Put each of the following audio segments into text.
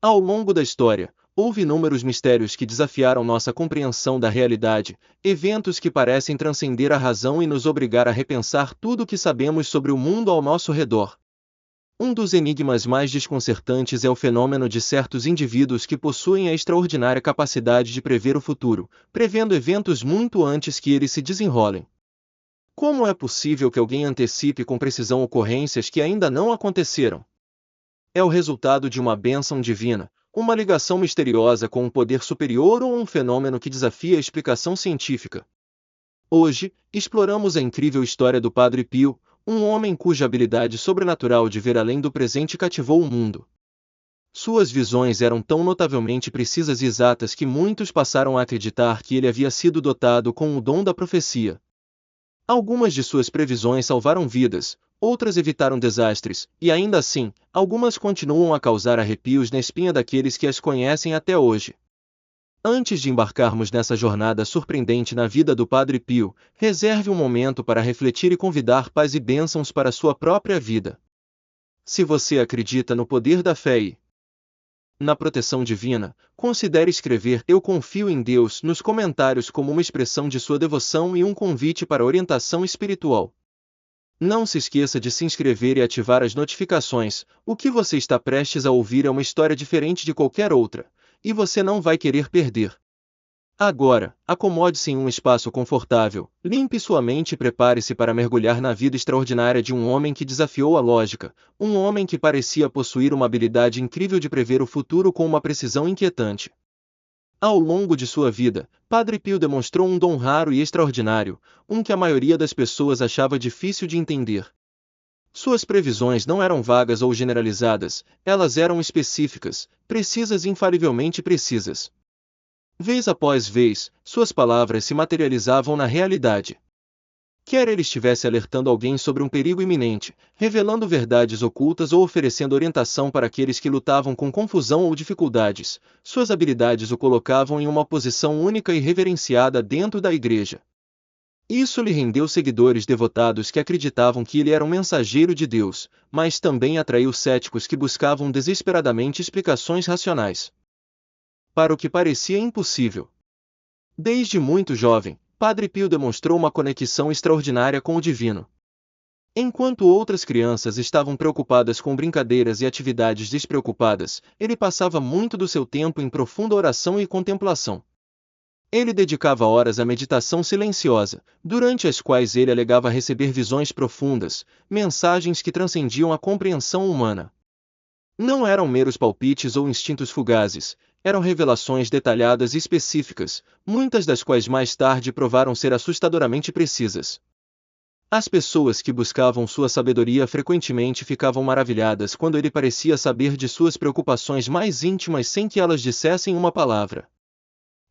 Ao longo da história, houve inúmeros mistérios que desafiaram nossa compreensão da realidade, eventos que parecem transcender a razão e nos obrigar a repensar tudo o que sabemos sobre o mundo ao nosso redor. Um dos enigmas mais desconcertantes é o fenômeno de certos indivíduos que possuem a extraordinária capacidade de prever o futuro, prevendo eventos muito antes que eles se desenrolem. Como é possível que alguém antecipe com precisão ocorrências que ainda não aconteceram? É o resultado de uma bênção divina, uma ligação misteriosa com um poder superior ou um fenômeno que desafia a explicação científica. Hoje, exploramos a incrível história do Padre Pio, um homem cuja habilidade sobrenatural de ver além do presente cativou o mundo. Suas visões eram tão notavelmente precisas e exatas que muitos passaram a acreditar que ele havia sido dotado com o dom da profecia. Algumas de suas previsões salvaram vidas, outras evitaram desastres, e ainda assim, algumas continuam a causar arrepios na espinha daqueles que as conhecem até hoje. Antes de embarcarmos nessa jornada surpreendente na vida do Padre Pio, reserve um momento para refletir e convidar paz e bênçãos para a sua própria vida. Se você acredita no poder da fé e na proteção divina, considere escrever "Eu confio em Deus" nos comentários como uma expressão de sua devoção e um convite para orientação espiritual. Não se esqueça de se inscrever e ativar as notificações. O que você está prestes a ouvir é uma história diferente de qualquer outra, e você não vai querer perder. Agora, acomode-se em um espaço confortável, limpe sua mente e prepare-se para mergulhar na vida extraordinária de um homem que desafiou a lógica, um homem que parecia possuir uma habilidade incrível de prever o futuro com uma precisão inquietante. Ao longo de sua vida, Padre Pio demonstrou um dom raro e extraordinário, um que a maioria das pessoas achava difícil de entender. Suas previsões não eram vagas ou generalizadas, elas eram específicas, precisas e infalivelmente precisas. Vez após vez, suas palavras se materializavam na realidade. Quer ele estivesse alertando alguém sobre um perigo iminente, revelando verdades ocultas ou oferecendo orientação para aqueles que lutavam com confusão ou dificuldades, suas habilidades o colocavam em uma posição única e reverenciada dentro da Igreja. Isso lhe rendeu seguidores devotados que acreditavam que ele era um mensageiro de Deus, mas também atraiu céticos que buscavam desesperadamente explicações racionais para o que parecia impossível. Desde muito jovem, Padre Pio demonstrou uma conexão extraordinária com o divino. Enquanto outras crianças estavam preocupadas com brincadeiras e atividades despreocupadas, ele passava muito do seu tempo em profunda oração e contemplação. Ele dedicava horas à meditação silenciosa, durante as quais ele alegava receber visões profundas, mensagens que transcendiam a compreensão humana. Não eram meros palpites ou instintos fugazes, eram revelações detalhadas e específicas, muitas das quais mais tarde provaram ser assustadoramente precisas. As pessoas que buscavam sua sabedoria frequentemente ficavam maravilhadas quando ele parecia saber de suas preocupações mais íntimas sem que elas dissessem uma palavra.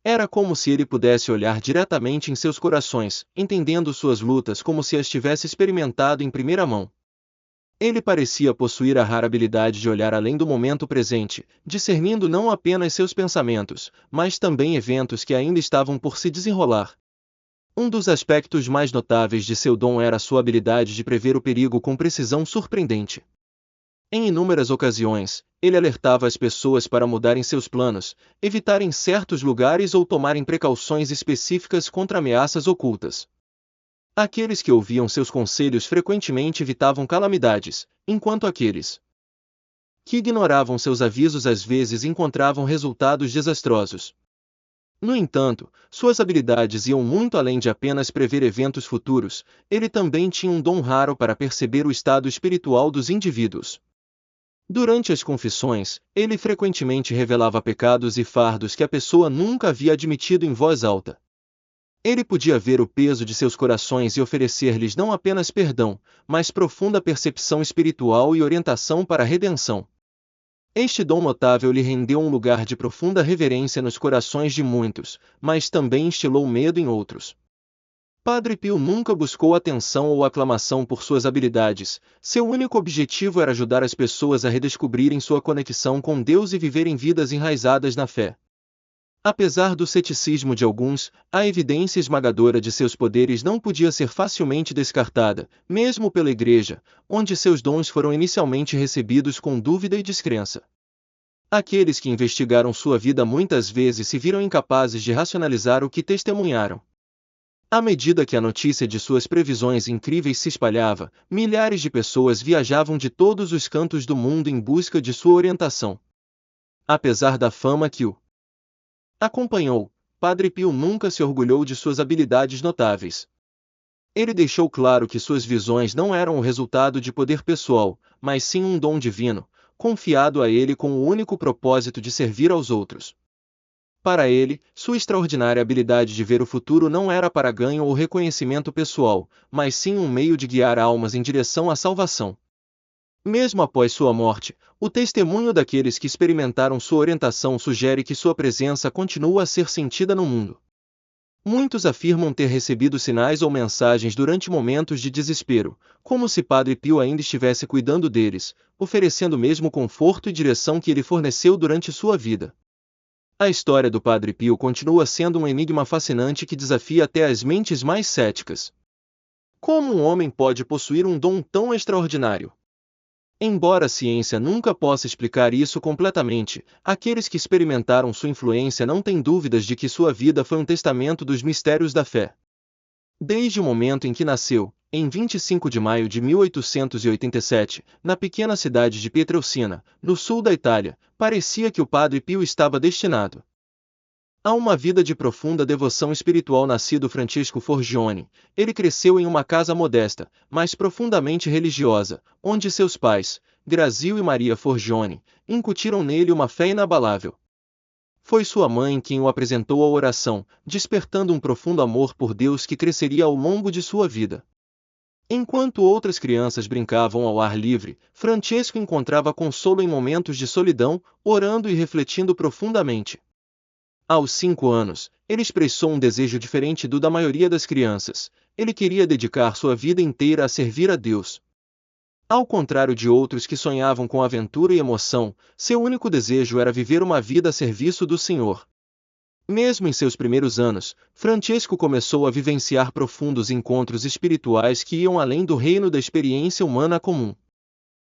Era como se ele pudesse olhar diretamente em seus corações, entendendo suas lutas como se as tivesse experimentado em primeira mão. Ele parecia possuir a rara habilidade de olhar além do momento presente, discernindo não apenas seus pensamentos, mas também eventos que ainda estavam por se desenrolar. Um dos aspectos mais notáveis de seu dom era sua habilidade de prever o perigo com precisão surpreendente. Em inúmeras ocasiões, ele alertava as pessoas para mudarem seus planos, evitarem certos lugares ou tomarem precauções específicas contra ameaças ocultas. Aqueles que ouviam seus conselhos frequentemente evitavam calamidades, enquanto aqueles que ignoravam seus avisos às vezes encontravam resultados desastrosos. No entanto, suas habilidades iam muito além de apenas prever eventos futuros, ele também tinha um dom raro para perceber o estado espiritual dos indivíduos. Durante as confissões, ele frequentemente revelava pecados e fardos que a pessoa nunca havia admitido em voz alta. Ele podia ver o peso de seus corações e oferecer-lhes não apenas perdão, mas profunda percepção espiritual e orientação para a redenção. Este dom notável lhe rendeu um lugar de profunda reverência nos corações de muitos, mas também instilou medo em outros. Padre Pio nunca buscou atenção ou aclamação por suas habilidades, seu único objetivo era ajudar as pessoas a redescobrirem sua conexão com Deus e viverem vidas enraizadas na fé. Apesar do ceticismo de alguns, a evidência esmagadora de seus poderes não podia ser facilmente descartada, mesmo pela Igreja, onde seus dons foram inicialmente recebidos com dúvida e descrença. Aqueles que investigaram sua vida muitas vezes se viram incapazes de racionalizar o que testemunharam. À medida que a notícia de suas previsões incríveis se espalhava, milhares de pessoas viajavam de todos os cantos do mundo em busca de sua orientação. Apesar da fama que o acompanhou, Padre Pio nunca se orgulhou de suas habilidades notáveis. Ele deixou claro que suas visões não eram o resultado de poder pessoal, mas sim um dom divino, confiado a ele com o único propósito de servir aos outros. Para ele, sua extraordinária habilidade de ver o futuro não era para ganho ou reconhecimento pessoal, mas sim um meio de guiar almas em direção à salvação. Mesmo após sua morte, o testemunho daqueles que experimentaram sua orientação sugere que sua presença continua a ser sentida no mundo. Muitos afirmam ter recebido sinais ou mensagens durante momentos de desespero, como se Padre Pio ainda estivesse cuidando deles, oferecendo o mesmo conforto e direção que ele forneceu durante sua vida. A história do Padre Pio continua sendo um enigma fascinante que desafia até as mentes mais céticas. Como um homem pode possuir um dom tão extraordinário? Embora a ciência nunca possa explicar isso completamente, aqueles que experimentaram sua influência não têm dúvidas de que sua vida foi um testamento dos mistérios da fé. Desde o momento em que nasceu, em 25 de maio de 1887, na pequena cidade de Pietrelcina, no sul da Itália, parecia que o Padre Pio estava destinado a uma vida de profunda devoção espiritual. Nascido Francesco Forgione, ele cresceu em uma casa modesta, mas profundamente religiosa, onde seus pais, Grazio e Maria Forgione, incutiram nele uma fé inabalável. Foi sua mãe quem o apresentou à oração, despertando um profundo amor por Deus que cresceria ao longo de sua vida. Enquanto outras crianças brincavam ao ar livre, Francesco encontrava consolo em momentos de solidão, orando e refletindo profundamente. Aos 5 anos, ele expressou um desejo diferente do da maioria das crianças. Ele queria dedicar sua vida inteira a servir a Deus. Ao contrário de outros que sonhavam com aventura e emoção, seu único desejo era viver uma vida a serviço do Senhor. Mesmo em seus primeiros anos, Francesco começou a vivenciar profundos encontros espirituais que iam além do reino da experiência humana comum.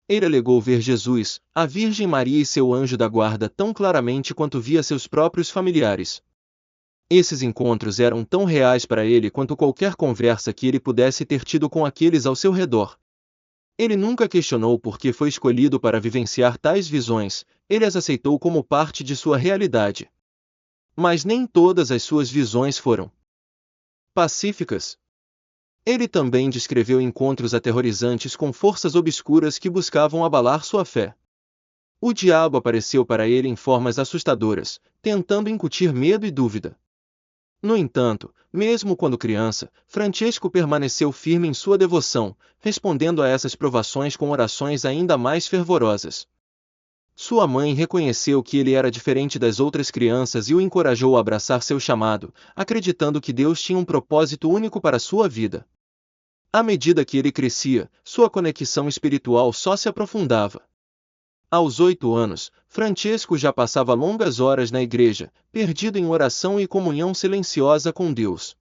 Ele alegou ver Jesus, a Virgem Maria e seu anjo da guarda tão claramente quanto via seus próprios familiares. Esses encontros eram tão reais para ele quanto qualquer conversa que ele pudesse ter tido com aqueles ao seu redor. Ele nunca questionou por que foi escolhido para vivenciar tais visões, ele as aceitou como parte de sua realidade. Mas nem todas as suas visões foram pacíficas. Ele também descreveu encontros aterrorizantes com forças obscuras que buscavam abalar sua fé. O diabo apareceu para ele em formas assustadoras, tentando incutir medo e dúvida. No entanto, mesmo quando criança, Francesco permaneceu firme em sua devoção, respondendo a essas provações com orações ainda mais fervorosas. Sua mãe reconheceu que ele era diferente das outras crianças e o encorajou a abraçar seu chamado, acreditando que Deus tinha um propósito único para sua vida. À medida que ele crescia, sua conexão espiritual só se aprofundava. Aos 8 anos, Francesco já passava longas horas na igreja, perdido em oração e comunhão silenciosa com Deus.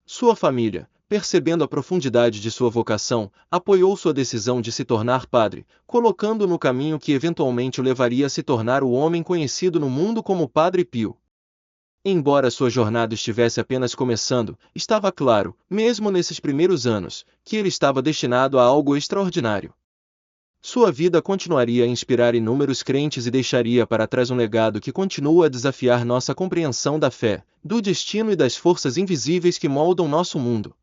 Sua família, percebendo a profundidade de sua vocação, apoiou sua decisão de se tornar padre, colocando-o no caminho que eventualmente o levaria a se tornar o homem conhecido no mundo como Padre Pio. Embora sua jornada estivesse apenas começando, estava claro, mesmo nesses primeiros anos, que ele estava destinado a algo extraordinário. Sua vida continuaria a inspirar inúmeros crentes e deixaria para trás um legado que continua a desafiar nossa compreensão da fé, do destino e das forças invisíveis que moldam nosso mundo.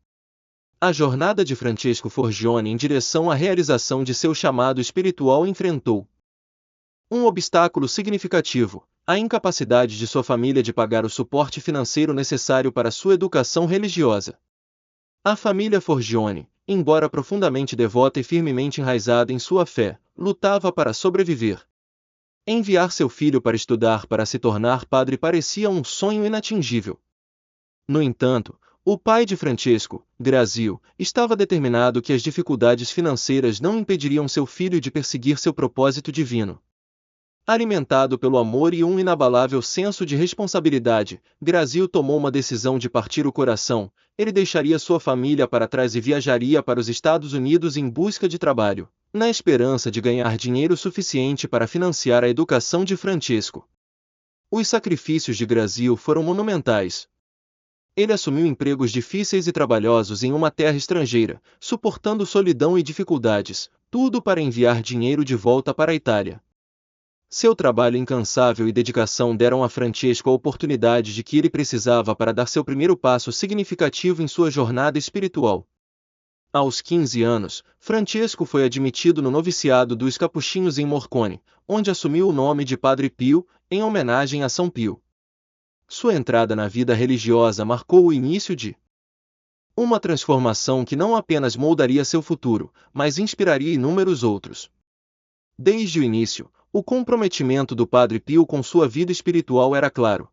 A jornada de Francesco Forgione em direção à realização de seu chamado espiritual enfrentou um obstáculo significativo: a incapacidade de sua família de pagar o suporte financeiro necessário para sua educação religiosa. A família Forgione, embora profundamente devota e firmemente enraizada em sua fé, lutava para sobreviver. Enviar seu filho para estudar para se tornar padre parecia um sonho inatingível. No entanto, o pai de Francesco, Grazio, estava determinado que as dificuldades financeiras não impediriam seu filho de perseguir seu propósito divino. Alimentado pelo amor e um inabalável senso de responsabilidade, Grazio tomou uma decisão de partir o coração. Ele deixaria sua família para trás e viajaria para os Estados Unidos em busca de trabalho. na esperança de ganhar dinheiro suficiente para financiar a educação de Francesco. Os sacrifícios de Grazio foram monumentais. Ele assumiu empregos difíceis e trabalhosos em uma terra estrangeira, suportando solidão e dificuldades, tudo para enviar dinheiro de volta para a Itália. Seu trabalho incansável e dedicação deram a Francesco a oportunidade de que ele precisava para dar seu primeiro passo significativo em sua jornada espiritual. Aos 15 anos, Francesco foi admitido no noviciado dos Capuchinhos em Morcone, onde assumiu o nome de Padre Pio, em homenagem a São Pio. Sua entrada na vida religiosa marcou o início de uma transformação que não apenas moldaria seu futuro, mas inspiraria inúmeros outros. Desde o início, o comprometimento do Padre Pio com sua vida espiritual era claro.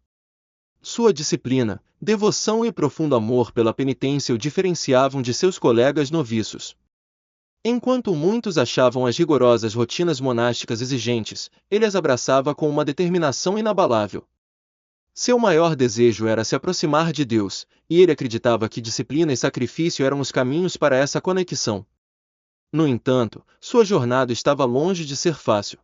Sua disciplina, devoção e profundo amor pela penitência o diferenciavam de seus colegas noviços. Enquanto muitos achavam as rigorosas rotinas monásticas exigentes, ele as abraçava com uma determinação inabalável. Seu maior desejo era se aproximar de Deus, e ele acreditava que disciplina e sacrifício eram os caminhos para essa conexão. No entanto, sua jornada estava longe de ser fácil.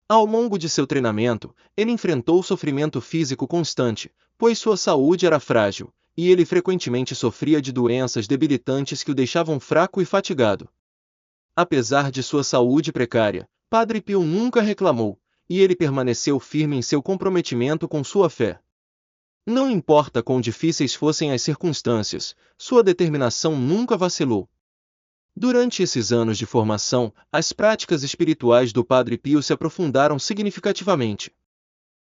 Ao longo de seu treinamento, ele enfrentou sofrimento físico constante, pois sua saúde era frágil, e ele frequentemente sofria de doenças debilitantes que o deixavam fraco e fatigado. Apesar de sua saúde precária, Padre Pio nunca reclamou, e ele permaneceu firme em seu comprometimento com sua fé. Não importa quão difíceis fossem as circunstâncias, sua determinação nunca vacilou. Durante esses anos de formação, as práticas espirituais do Padre Pio se aprofundaram significativamente.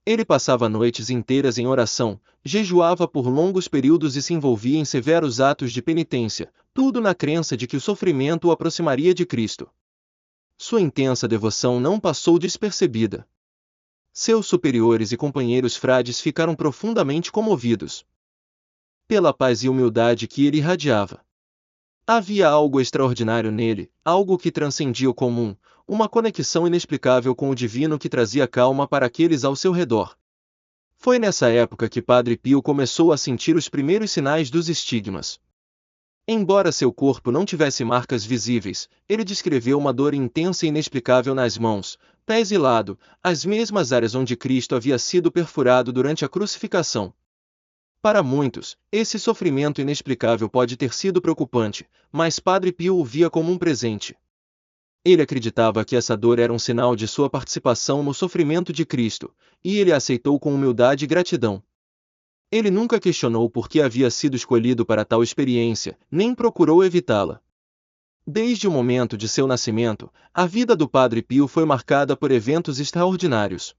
Ele passava noites inteiras em oração, jejuava por longos períodos e se envolvia em severos atos de penitência, tudo na crença de que o sofrimento o aproximaria de Cristo. Sua intensa devoção não passou despercebida. Seus superiores e companheiros frades ficaram profundamente comovidos pela paz e humildade que ele irradiava. Havia algo extraordinário nele, algo que transcendia o comum, uma conexão inexplicável com o divino que trazia calma para aqueles ao seu redor. Foi nessa época que Padre Pio começou a sentir os primeiros sinais dos estigmas. Embora seu corpo não tivesse marcas visíveis, ele descreveu uma dor intensa e inexplicável nas mãos, pés e lado, as mesmas áreas onde Cristo havia sido perfurado durante a crucificação. Para muitos, esse sofrimento inexplicável pode ter sido preocupante, mas Padre Pio o via como um presente. Ele acreditava que essa dor era um sinal de sua participação no sofrimento de Cristo, e ele a aceitou com humildade e gratidão. Ele nunca questionou por que havia sido escolhido para tal experiência, nem procurou evitá-la. Desde o momento de seu nascimento, a vida do Padre Pio foi marcada por eventos extraordinários.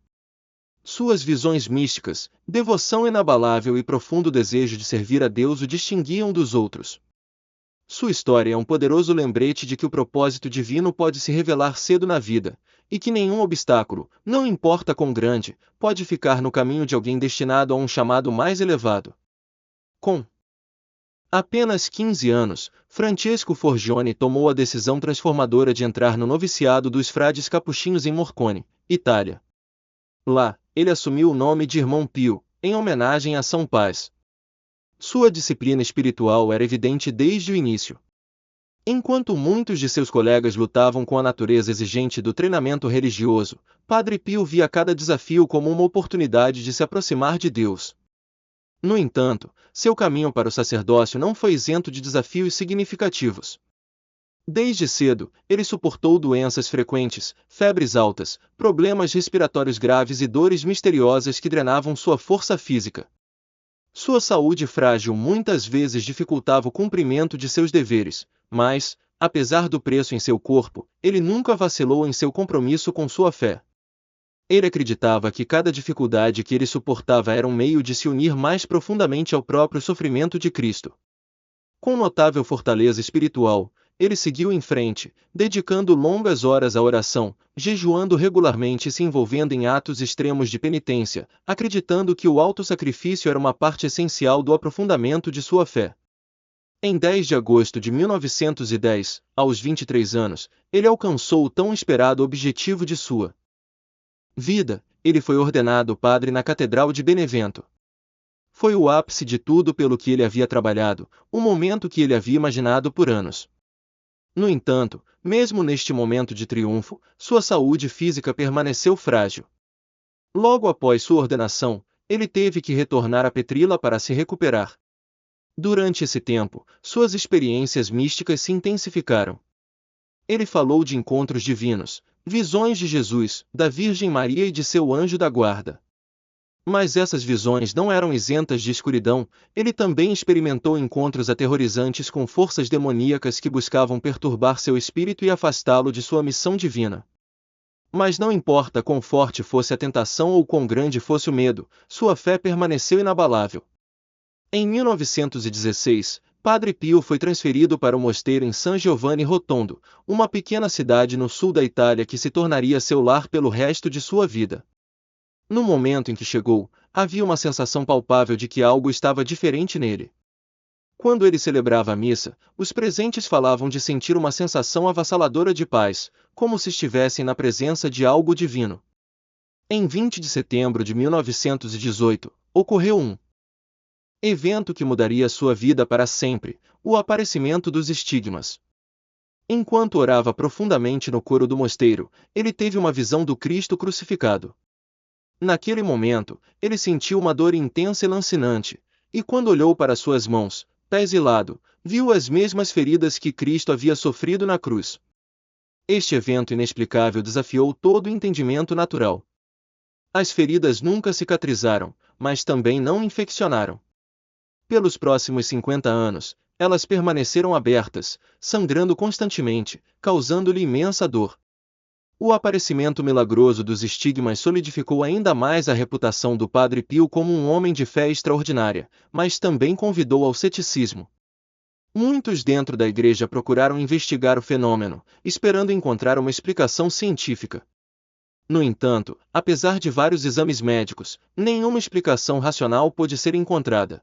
Suas visões místicas, devoção inabalável e profundo desejo de servir a Deus o distinguiam dos outros. Sua história é um poderoso lembrete de que o propósito divino pode se revelar cedo na vida, e que nenhum obstáculo, não importa quão grande, pode ficar no caminho de alguém destinado a um chamado mais elevado. Com apenas 15 anos, Francesco Forgione tomou a decisão transformadora de entrar no noviciado dos frades capuchinhos em Morcone, Itália. Lá, ele assumiu o nome de Irmão Pio, em homenagem a São Paz. Sua disciplina espiritual era evidente desde o início. Enquanto muitos de seus colegas lutavam com a natureza exigente do treinamento religioso, Padre Pio via cada desafio como uma oportunidade de se aproximar de Deus. No entanto, seu caminho para o sacerdócio não foi isento de desafios significativos. Desde cedo, ele suportou doenças frequentes, febres altas, problemas respiratórios graves e dores misteriosas que drenavam sua força física. Sua saúde frágil muitas vezes dificultava o cumprimento de seus deveres, mas, apesar do preço em seu corpo, ele nunca vacilou em seu compromisso com sua fé. Ele acreditava que cada dificuldade que ele suportava era um meio de se unir mais profundamente ao próprio sofrimento de Cristo. Com notável fortaleza espiritual, ele seguiu em frente, dedicando longas horas à oração, jejuando regularmente e se envolvendo em atos extremos de penitência, acreditando que o autossacrifício era uma parte essencial do aprofundamento de sua fé. Em 10 de agosto de 1910, aos 23 anos, ele alcançou o tão esperado objetivo de sua vida. Ele foi ordenado padre na Catedral de Benevento. Foi o ápice de tudo pelo que ele havia trabalhado, o momento que ele havia imaginado por anos. No entanto, mesmo neste momento de triunfo, sua saúde física permaneceu frágil. Logo após sua ordenação, ele teve que retornar a Petrila para se recuperar. Durante esse tempo, suas experiências místicas se intensificaram. Ele falou de encontros divinos, visões de Jesus, da Virgem Maria e de seu anjo da guarda. Mas essas visões não eram isentas de escuridão, ele também experimentou encontros aterrorizantes com forças demoníacas que buscavam perturbar seu espírito e afastá-lo de sua missão divina. Mas não importa quão forte fosse a tentação ou quão grande fosse o medo, sua fé permaneceu inabalável. Em 1916, Padre Pio foi transferido para o mosteiro em San Giovanni Rotondo, uma pequena cidade no sul da Itália que se tornaria seu lar pelo resto de sua vida. No momento em que chegou, havia uma sensação palpável de que algo estava diferente nele. Quando ele celebrava a missa, os presentes falavam de sentir uma sensação avassaladora de paz, como se estivessem na presença de algo divino. Em 20 de setembro de 1918, ocorreu um evento que mudaria sua vida para sempre, o aparecimento dos estigmas. Enquanto orava profundamente no coro do mosteiro, ele teve uma visão do Cristo crucificado. Naquele momento, ele sentiu uma dor intensa e lancinante, e quando olhou para suas mãos, pés e lado, viu as mesmas feridas que Cristo havia sofrido na cruz. Este evento inexplicável desafiou todo o entendimento natural. As feridas nunca cicatrizaram, mas também não infeccionaram. Pelos próximos 50 anos, elas permaneceram abertas, sangrando constantemente, causando-lhe imensa dor. O aparecimento milagroso dos estigmas solidificou ainda mais a reputação do Padre Pio como um homem de fé extraordinária, mas também convidou ao ceticismo. Muitos dentro da igreja procuraram investigar o fenômeno, esperando encontrar uma explicação científica. No entanto, apesar de vários exames médicos, nenhuma explicação racional pôde ser encontrada.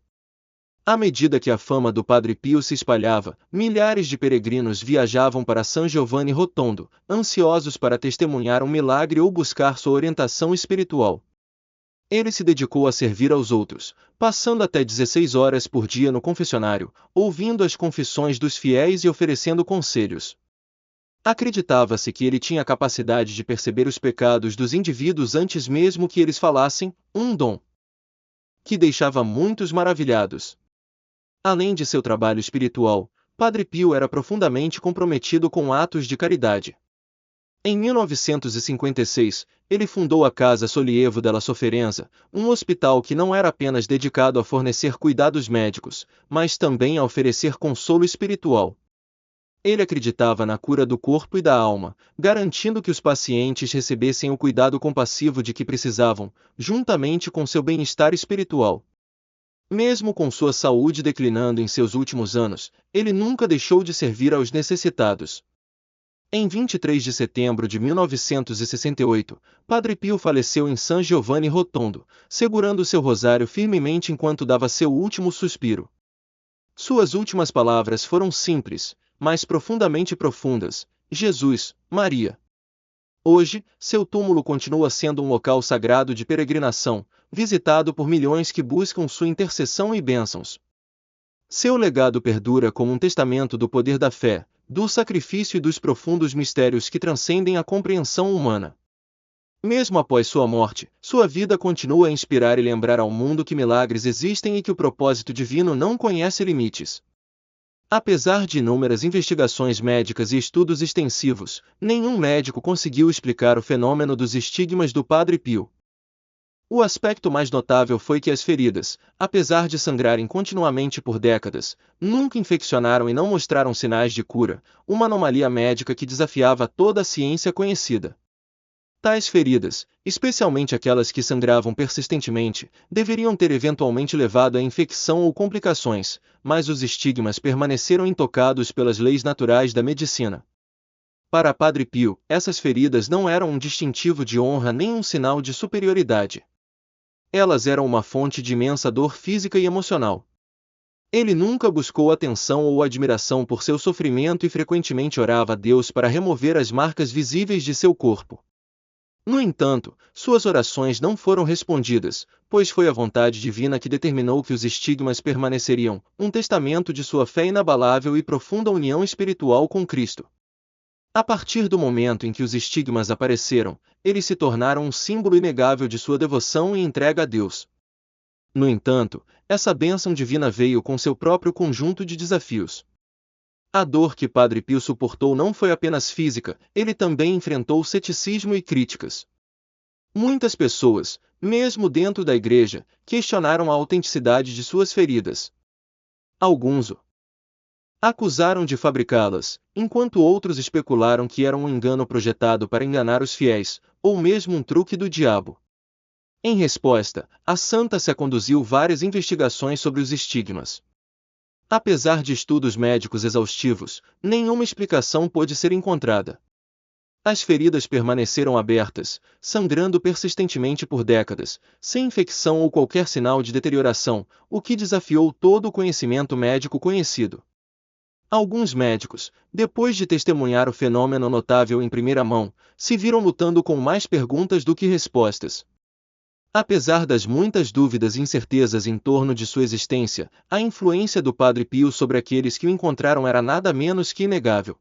À medida que a fama do Padre Pio se espalhava, milhares de peregrinos viajavam para San Giovanni Rotondo, ansiosos para testemunhar um milagre ou buscar sua orientação espiritual. Ele se dedicou a servir aos outros, passando até 16 horas por dia no confessionário, ouvindo as confissões dos fiéis e oferecendo conselhos. Acreditava-se que ele tinha a capacidade de perceber os pecados dos indivíduos antes mesmo que eles falassem, um dom que deixava muitos maravilhados. Além de seu trabalho espiritual, Padre Pio era profundamente comprometido com atos de caridade. Em 1956, ele fundou a Casa Sollievo della Sofferenza, um hospital que não era apenas dedicado a fornecer cuidados médicos, mas também a oferecer consolo espiritual. Ele acreditava na cura do corpo e da alma, garantindo que os pacientes recebessem o cuidado compassivo de que precisavam, juntamente com seu bem-estar espiritual. Mesmo com sua saúde declinando em seus últimos anos, ele nunca deixou de servir aos necessitados. Em 23 de setembro de 1968, Padre Pio faleceu em San Giovanni Rotondo, segurando seu rosário firmemente enquanto dava seu último suspiro. Suas últimas palavras foram simples, mas profundamente profundas: Jesus, Maria. Hoje, seu túmulo continua sendo um local sagrado de peregrinação, visitado por milhões que buscam sua intercessão e bênçãos. Seu legado perdura como um testamento do poder da fé, do sacrifício e dos profundos mistérios que transcendem a compreensão humana. Mesmo após sua morte, sua vida continua a inspirar e lembrar ao mundo que milagres existem e que o propósito divino não conhece limites. Apesar de inúmeras investigações médicas e estudos extensivos, nenhum médico conseguiu explicar o fenômeno dos estigmas do Padre Pio. O aspecto mais notável foi que as feridas, apesar de sangrarem continuamente por décadas, nunca infeccionaram e não mostraram sinais de cura, uma anomalia médica que desafiava toda a ciência conhecida. Tais feridas, especialmente aquelas que sangravam persistentemente, deveriam ter eventualmente levado a infecção ou complicações, mas os estigmas permaneceram intocados pelas leis naturais da medicina. Para Padre Pio, essas feridas não eram um distintivo de honra nem um sinal de superioridade. Elas eram uma fonte de imensa dor física e emocional. Ele nunca buscou atenção ou admiração por seu sofrimento e frequentemente orava a Deus para remover as marcas visíveis de seu corpo. No entanto, suas orações não foram respondidas, pois foi a vontade divina que determinou que os estigmas permaneceriam, um testamento de sua fé inabalável e profunda união espiritual com Cristo. A partir do momento em que os estigmas apareceram, eles se tornaram um símbolo inegável de sua devoção e entrega a Deus. No entanto, essa bênção divina veio com seu próprio conjunto de desafios. A dor que Padre Pio suportou não foi apenas física, ele também enfrentou ceticismo e críticas. Muitas pessoas, mesmo dentro da igreja, questionaram a autenticidade de suas feridas. Alguns o acusaram de fabricá-las, enquanto outros especularam que era um engano projetado para enganar os fiéis, ou mesmo um truque do diabo. Em resposta, a santa se conduziu várias investigações sobre os estigmas. Apesar de estudos médicos exaustivos, nenhuma explicação pôde ser encontrada. As feridas permaneceram abertas, sangrando persistentemente por décadas, sem infecção ou qualquer sinal de deterioração, o que desafiou todo o conhecimento médico conhecido. Alguns médicos, depois de testemunhar o fenômeno notável em primeira mão, se viram lutando com mais perguntas do que respostas. Apesar das muitas dúvidas e incertezas em torno de sua existência, a influência do Padre Pio sobre aqueles que o encontraram era nada menos que inegável.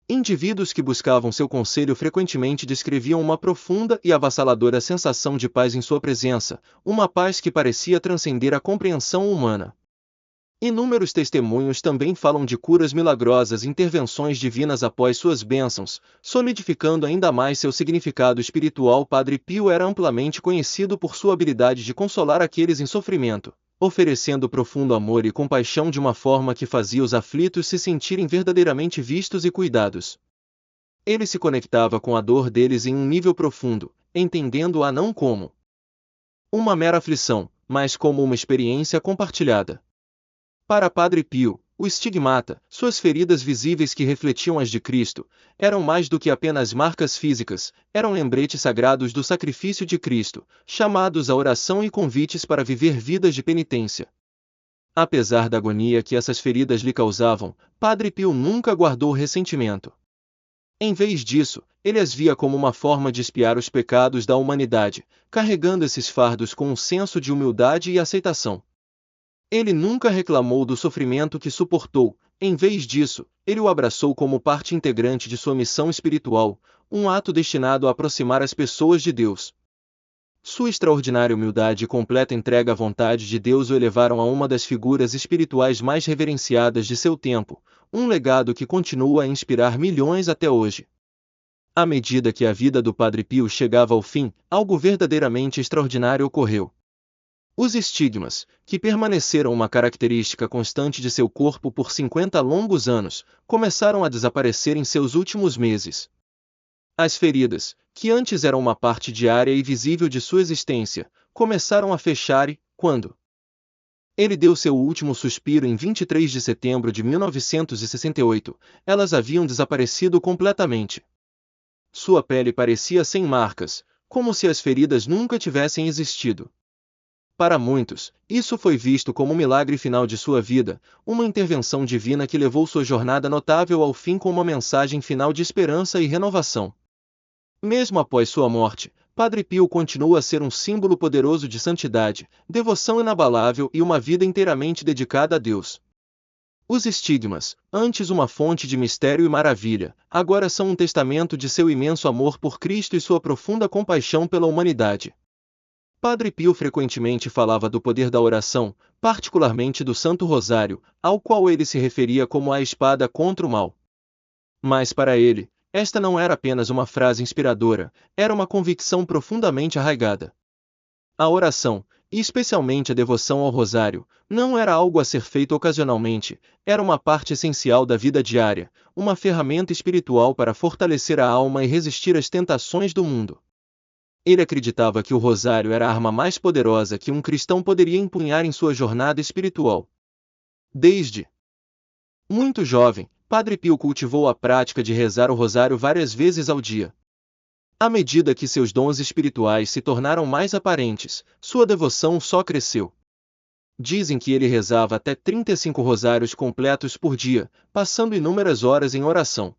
Indivíduos que buscavam seu conselho frequentemente descreviam uma profunda e avassaladora sensação de paz em sua presença, uma paz que parecia transcender a compreensão humana. Inúmeros testemunhos também falam de curas milagrosas e intervenções divinas após suas bênçãos, solidificando ainda mais seu significado espiritual. Padre Pio era amplamente conhecido por sua habilidade de consolar aqueles em sofrimento, oferecendo profundo amor e compaixão de uma forma que fazia os aflitos se sentirem verdadeiramente vistos e cuidados. Ele se conectava com a dor deles em um nível profundo, entendendo-a não como uma mera aflição, mas como uma experiência compartilhada. Para Padre Pio, o estigmata, suas feridas visíveis que refletiam as de Cristo, eram mais do que apenas marcas físicas, eram lembretes sagrados do sacrifício de Cristo, chamados à oração e convites para viver vidas de penitência. Apesar da agonia que essas feridas lhe causavam, Padre Pio nunca guardou ressentimento. Em vez disso, ele as via como uma forma de expiar os pecados da humanidade, carregando esses fardos com um senso de humildade e aceitação. Ele nunca reclamou do sofrimento que suportou, em vez disso, ele o abraçou como parte integrante de sua missão espiritual, um ato destinado a aproximar as pessoas de Deus. Sua extraordinária humildade e completa entrega à vontade de Deus o elevaram a uma das figuras espirituais mais reverenciadas de seu tempo, um legado que continua a inspirar milhões até hoje. À medida que a vida do Padre Pio chegava ao fim, algo verdadeiramente extraordinário ocorreu. Os estigmas, que permaneceram uma característica constante de seu corpo por 50 longos anos, começaram a desaparecer em seus últimos meses. As feridas, que antes eram uma parte diária e visível de sua existência, começaram a fechar e, quando ele deu seu último suspiro em 23 de setembro de 1968, elas haviam desaparecido completamente. Sua pele parecia sem marcas, como se as feridas nunca tivessem existido. Para muitos, isso foi visto como um milagre final de sua vida, uma intervenção divina que levou sua jornada notável ao fim com uma mensagem final de esperança e renovação. Mesmo após sua morte, Padre Pio continua a ser um símbolo poderoso de santidade, devoção inabalável e uma vida inteiramente dedicada a Deus. Os estigmas, antes uma fonte de mistério e maravilha, agora são um testamento de seu imenso amor por Cristo e sua profunda compaixão pela humanidade. Padre Pio frequentemente falava do poder da oração, particularmente do Santo Rosário, ao qual ele se referia como a espada contra o mal. Mas para ele, esta não era apenas uma frase inspiradora, era uma convicção profundamente arraigada. A oração, e especialmente a devoção ao Rosário, não era algo a ser feito ocasionalmente, era uma parte essencial da vida diária, uma ferramenta espiritual para fortalecer a alma e resistir às tentações do mundo. Ele acreditava que o rosário era a arma mais poderosa que um cristão poderia empunhar em sua jornada espiritual. Desde muito jovem, Padre Pio cultivou a prática de rezar o rosário várias vezes ao dia. À medida que seus dons espirituais se tornaram mais aparentes, sua devoção só cresceu. Dizem que ele rezava até 35 rosários completos por dia, passando inúmeras horas em oração.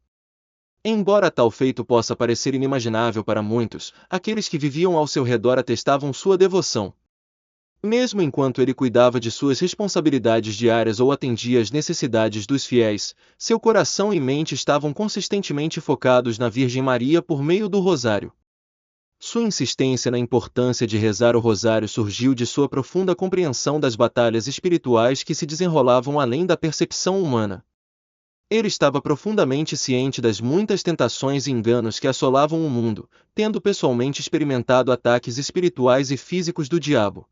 Embora tal feito possa parecer inimaginável para muitos, aqueles que viviam ao seu redor atestavam sua devoção. Mesmo enquanto ele cuidava de suas responsabilidades diárias ou atendia às necessidades dos fiéis, seu coração e mente estavam consistentemente focados na Virgem Maria por meio do rosário. Sua insistência na importância de rezar o rosário surgiu de sua profunda compreensão das batalhas espirituais que se desenrolavam além da percepção humana. Ele estava profundamente ciente das muitas tentações e enganos que assolavam o mundo, tendo pessoalmente experimentado ataques espirituais e físicos do diabo.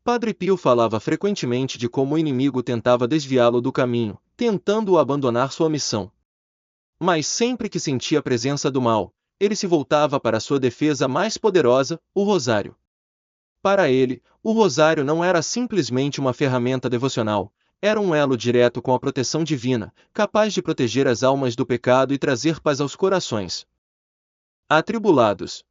Padre Pio falava frequentemente de como o inimigo tentava desviá-lo do caminho, tentando-o abandonar sua missão. Mas sempre que sentia a presença do mal, ele se voltava para sua defesa mais poderosa, o rosário. Para ele, o rosário não era simplesmente uma ferramenta devocional, era um elo direto com a proteção divina, capaz de proteger as almas do pecado e trazer paz aos corações atribulados.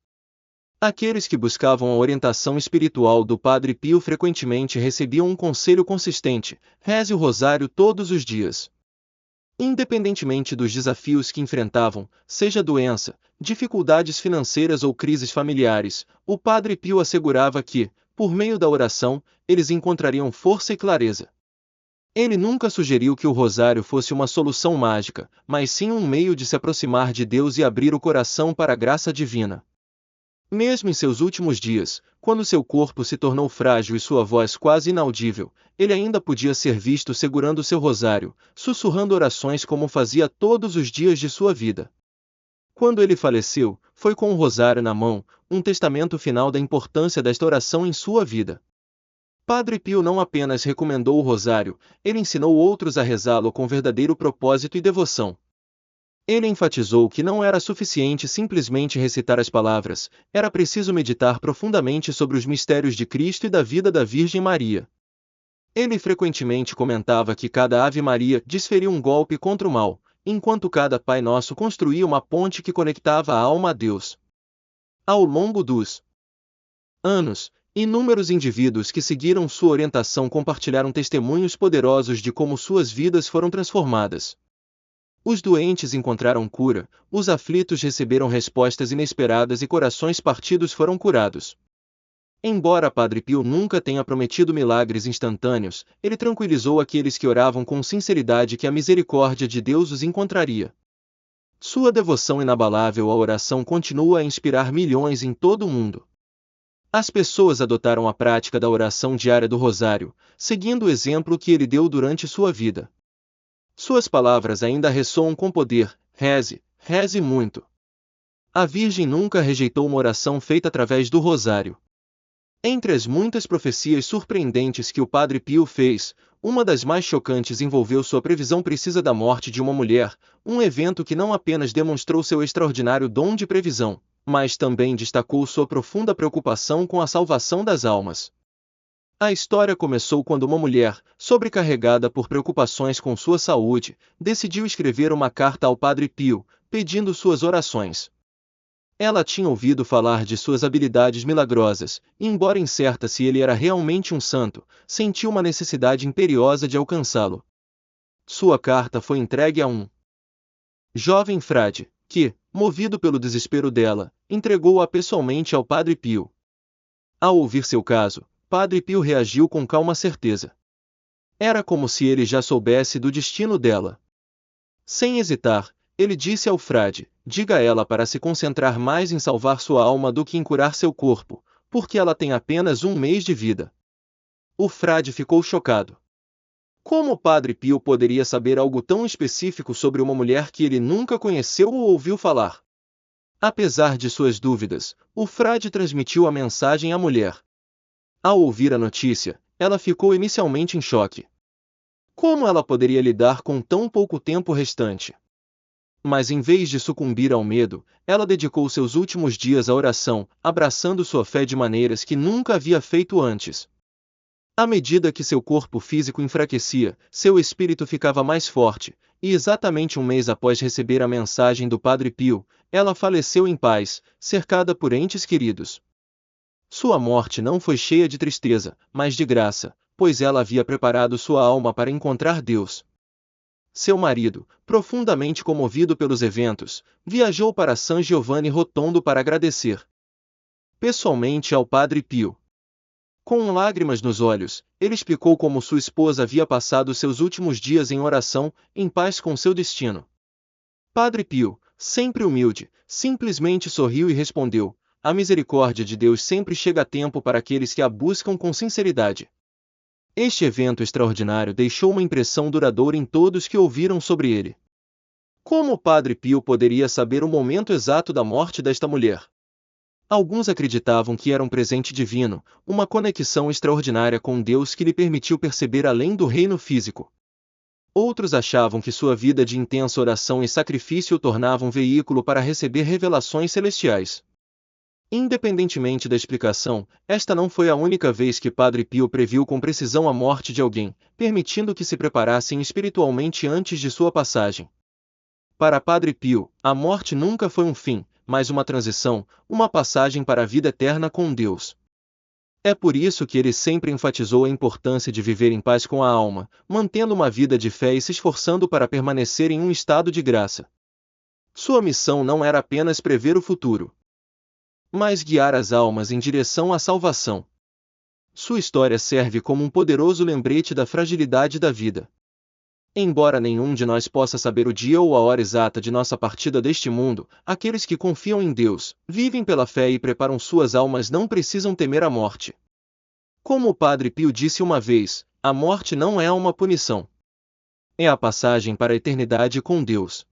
Aqueles que buscavam a orientação espiritual do Padre Pio frequentemente recebiam um conselho consistente: reze o rosário todos os dias. Independentemente dos desafios que enfrentavam, seja doença, dificuldades financeiras ou crises familiares, o Padre Pio assegurava que, por meio da oração, eles encontrariam força e clareza. Ele nunca sugeriu que o rosário fosse uma solução mágica, mas sim um meio de se aproximar de Deus e abrir o coração para a graça divina. Mesmo em seus últimos dias, quando seu corpo se tornou frágil e sua voz quase inaudível, ele ainda podia ser visto segurando seu rosário, sussurrando orações como fazia todos os dias de sua vida. Quando ele faleceu, foi com o rosário na mão, um testamento final da importância desta oração em sua vida. Padre Pio não apenas recomendou o rosário, ele ensinou outros a rezá-lo com verdadeiro propósito e devoção. Ele enfatizou que não era suficiente simplesmente recitar as palavras, era preciso meditar profundamente sobre os mistérios de Cristo e da vida da Virgem Maria. Ele frequentemente comentava que cada Ave Maria desferia um golpe contra o mal, enquanto cada Pai Nosso construía uma ponte que conectava a alma a Deus. Ao longo dos anos, inúmeros indivíduos que seguiram sua orientação compartilharam testemunhos poderosos de como suas vidas foram transformadas. Os doentes encontraram cura, os aflitos receberam respostas inesperadas e corações partidos foram curados. Embora Padre Pio nunca tenha prometido milagres instantâneos, ele tranquilizou aqueles que oravam com sinceridade que a misericórdia de Deus os encontraria. Sua devoção inabalável à oração continua a inspirar milhões em todo o mundo. As pessoas adotaram a prática da oração diária do rosário, seguindo o exemplo que ele deu durante sua vida. Suas palavras ainda ressoam com poder: reze, reze muito. A Virgem nunca rejeitou uma oração feita através do rosário. Entre as muitas profecias surpreendentes que o Padre Pio fez, uma das mais chocantes envolveu sua previsão precisa da morte de uma mulher, um evento que não apenas demonstrou seu extraordinário dom de previsão, mas também destacou sua profunda preocupação com a salvação das almas. A história começou quando uma mulher, sobrecarregada por preocupações com sua saúde, decidiu escrever uma carta ao Padre Pio, pedindo suas orações. Ela tinha ouvido falar de suas habilidades milagrosas, e embora incerta se ele era realmente um santo, sentiu uma necessidade imperiosa de alcançá-lo. Sua carta foi entregue a um jovem frade, que, movido pelo desespero dela, entregou-a pessoalmente ao Padre Pio. Ao ouvir seu caso, Padre Pio reagiu com calma certeza. Era como se ele já soubesse do destino dela. Sem hesitar, ele disse ao frade: diga a ela para se concentrar mais em salvar sua alma do que em curar seu corpo, porque ela tem apenas 1 mês de vida. O frade ficou chocado. Como o Padre Pio poderia saber algo tão específico sobre uma mulher que ele nunca conheceu ou ouviu falar? Apesar de suas dúvidas, o frade transmitiu a mensagem à mulher. Ao ouvir a notícia, ela ficou inicialmente em choque. Como ela poderia lidar com tão pouco tempo restante? Mas em vez de sucumbir ao medo, ela dedicou seus últimos dias à oração, abraçando sua fé de maneiras que nunca havia feito antes. À medida que seu corpo físico enfraquecia, seu espírito ficava mais forte, e exatamente 1 mês após receber a mensagem do Padre Pio, ela faleceu em paz, cercada por entes queridos. Sua morte não foi cheia de tristeza, mas de graça, pois ela havia preparado sua alma para encontrar Deus. seu marido, profundamente comovido pelos eventos, viajou para San Giovanni Rotondo para agradecer pessoalmente ao Padre Pio. Com lágrimas nos olhos, ele explicou como sua esposa havia passado seus últimos dias em oração, em paz com seu destino. Padre Pio, sempre humilde, simplesmente sorriu e respondeu: a misericórdia de Deus sempre chega a tempo para aqueles que a buscam com sinceridade. Este evento extraordinário deixou uma impressão duradoura em todos que ouviram sobre ele. Como o Padre Pio poderia saber o momento exato da morte desta mulher? Alguns acreditavam que era um presente divino, uma conexão extraordinária com Deus que lhe permitiu perceber além do reino físico. Outros achavam que sua vida de intensa oração e sacrifício o tornava um veículo para receber revelações celestiais. Independentemente da explicação, esta não foi a única vez que Padre Pio previu com precisão a morte de alguém, permitindo que se preparassem espiritualmente antes de sua passagem. Para Padre Pio, a morte nunca foi um fim, mas uma transição, uma passagem para a vida eterna com Deus. É por isso que ele sempre enfatizou a importância de viver em paz com a alma, mantendo uma vida de fé e se esforçando para permanecer em um estado de graça. Sua missão não era apenas prever o futuro, mas guiar as almas em direção à salvação. Sua história serve como um poderoso lembrete da fragilidade da vida. Embora nenhum de nós possa saber o dia ou a hora exata de nossa partida deste mundo, aqueles que confiam em Deus, vivem pela fé e preparam suas almas não precisam temer a morte. Como o Padre Pio disse uma vez, a morte não é uma punição. É a passagem para a eternidade com Deus.